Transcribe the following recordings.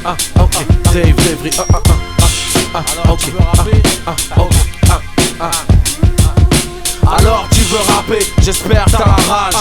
ok, Dave Devry, ok, alors tu veux rapper, j'espère t'as la rage.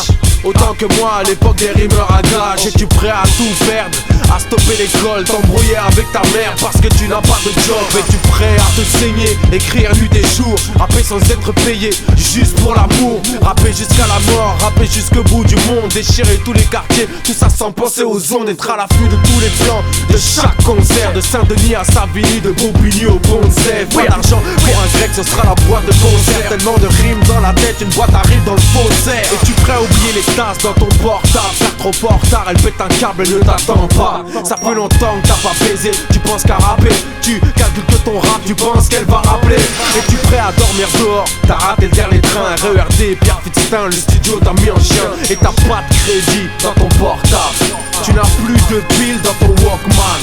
Autant que moi à l'époque des rimeurs à gage. Es-tu prêt à tout perdre, à stopper l'école, t'embrouiller avec ta mère parce que tu n'as pas de job? Es-tu prêt à te saigner, écrire nuit et jour, rapper sans être payé, juste pour l'amour? Rapper jusqu'à la mort, rapper jusqu'au bout du monde, déchirer tous les quartiers, tout ça sans penser aux ondes. Être à l'affût de tous les plans, de chaque concert, de Saint-Denis à Savigny, de Bobigny au Bonzève. Pas d'argent pour un grec, ce sera la boîte de concert. Tellement de rimes dans la tête, une boîte arrive dans le faussaire. Es-tu prêt à oublier les tasses dans ton portable? Faire trop fort tard, elle pète un câble, elle ne t'attend pas. Ça fait longtemps que t'as pas baisé, tu penses qu'à rapper. Tu calcules que ton rap, tu penses qu'elle va rappeler. Es-tu prêt à dormir dehors? T'as raté le dernier train, RERD, Pierre Fitztin, le studio t'a mis en chien. Et t'as pas de crédit dans ton portable. Tu n'as plus de piles dans ton Walkman.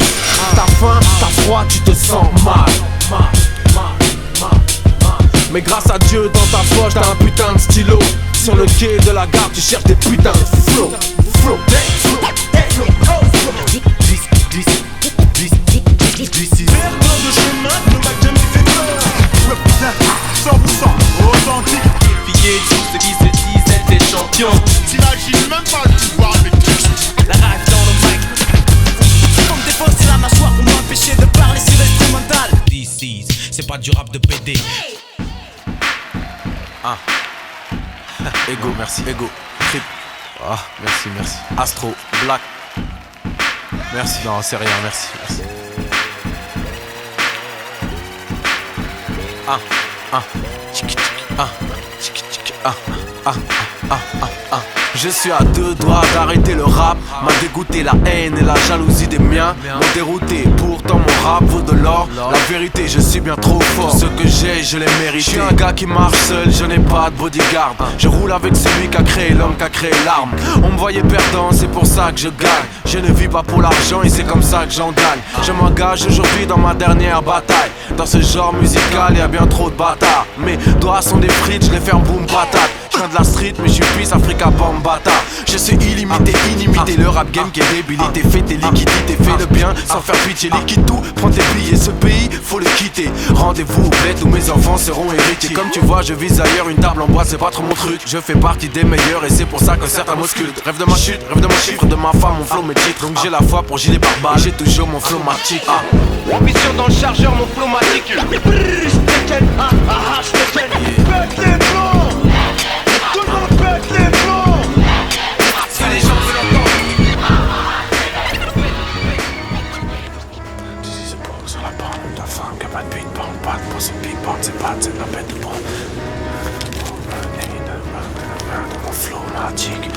T'as faim, t'as froid, tu te sens mal. Mais grâce à Dieu, dans ta poche, t'as un putain de stylo. Sur le quai de la gare, tu cherches des putains de flow. Perdant de chemin ne m'a jamais fait peur. Represent 100% authentique. Défier tout ce qui se disent être des champions. T'imagines même pas le pouvoir avec La rage dans le mic. Pour me défoncer la mâchoire pour m'empêcher de parler sur l'instrumental. DC's, c'est pas du rap de PD. Ego, merci, Ego, Trip. Merci. Astro, Black. Merci, non, c'est rien, merci. Je suis à deux doigts d'arrêter le rap. M'a dégoûté la haine et la jalousie des miens. M'ont dérouté, pourtant mon rap vaut de l'or. La vérité, je suis bien trop fort. Ce que j'ai, je l'ai mérité. Je suis un gars qui marche seul, je n'ai pas de bodyguard. Je roule avec celui qui a créé l'homme, qui a créé l'arme. On me voyait perdant, c'est pour ça que je gagne. Je ne vis pas pour l'argent et c'est comme ça que j'en gagne. Je m'engage aujourd'hui dans ma dernière bataille. Dans ce genre musical, y a bien trop de bâtards. Mes doigts sont des frites, je les ferme boum patate. Je viens de la street mais je suis Peace Africa Bambata. Je suis illimité, inimité. Le rap game qui est débilité. Fais tes liquidités, fais le bien sans faire pitié. Liquide tout, prends tes billets. Ce pays, faut le quitter. Rendez-vous au bled où mes enfants seront héritiers. Comme tu vois, je vise ailleurs, une table en bois, c'est pas trop mon truc. Je fais partie des meilleurs et c'est pour ça que certains m'auscultent. Rêve de ma chute, rêve de mon chiffre, de ma femme, mon flow, mes titres. Donc j'ai la foi pour gilet par balle. J'ai toujours mon flow matique. Ambition dans le chargeur, mon flow matique. Si les gens veulent entendre. C'est pour sur la bande de ta femme qui a pas de big bang, pas de pour cette big bang, c'est pas de la bête de bras. Mon flow magique.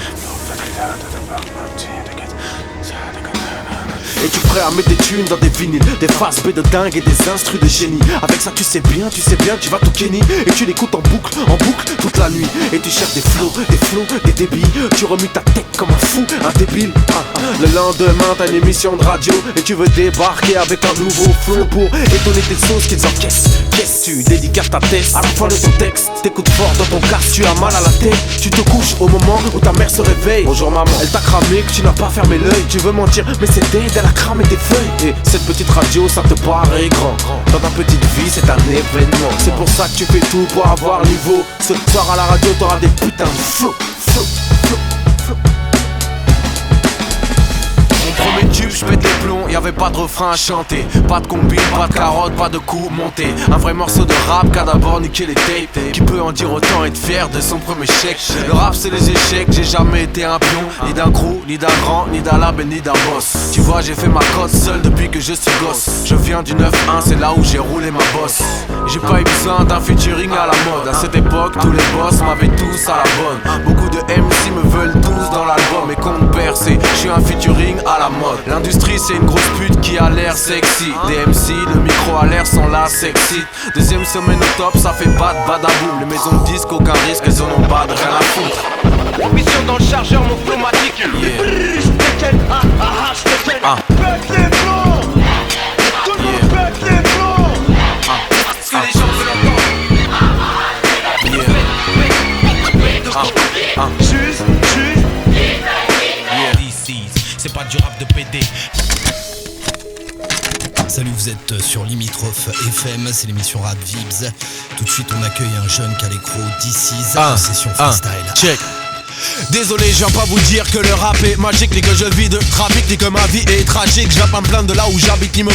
Es-tu prêt à mettre des thunes dans des vinyles, des faces B de dingue et des instrus de génie? Avec ça tu sais bien, tu vas tout kenny. Et tu l'écoutes en boucle, toute la nuit. Et tu cherches des flows, des débits. Tu remues ta tête comme un fou, un débile. Le lendemain t'as une émission de radio et tu veux débarquer avec un nouveau flow pour étonner tes sauces qu'ils encaissent. Qu'est-ce tu dédicaces ta tête à la fin de ton texte? T'écoutes fort dans ton casque, tu as mal à la tête. Tu te couches au moment où ta mère se réveille. Bonjour maman, elle t'a cramé que tu n'as pas fermé l'œil. Tu veux mentir mais c'est dead, elle a cramé tes feuilles. Et cette petite radio ça te paraît grand. Dans ta petite vie c'est un événement. C'est pour ça que tu fais tout pour avoir niveau. Ce soir à la radio t'auras des putains de flow. Premier tube, je pète les plombs, y'avait pas de refrain à chanter. Pas de combine, pas de carotte, pas de coups montés. Un vrai morceau de rap qu'a d'abord niqué les tapes. Qui peut en dire autant, être fier de son premier chèque. Le rap c'est les échecs, j'ai jamais été un pion. Ni d'un crew, ni d'un grand, ni d'un label, ni d'un boss. Tu vois j'ai fait ma cote seul depuis que je suis gosse. Je viens du 9-1, c'est là où j'ai roulé ma bosse. J'ai pas eu besoin d'un featuring à la mode. À cette époque, tous les boss m'avaient tous à la bonne. Beaucoup de MC me veulent tous dans l'album. Et compte percé, je suis un featuring à la mode. L'industrie c'est une grosse pute qui a l'air sexy. Des MC, le micro à l'air sont là sexy. Deuxième semaine au top, ça fait pas de badaboum. Les maisons de disques, aucun risque, elles en ont pas de rien à foutre. Ambition dans le chargeur, mon flow matique. Si les gens veulent entendre. Juste DC's, c'est pas du rap de PD. Salut, vous êtes sur Limitrophe FM, c'est l'émission Rap Vibes. Tout de suite, on accueille un jeune qui a l'écro DC's en session freestyle. Check. Désolé, je viens pas vous dire que le rap est magique, ni que je vis de trafic, ni que ma vie est tragique. Je viens pas me plaindre de là où j'habite, ni me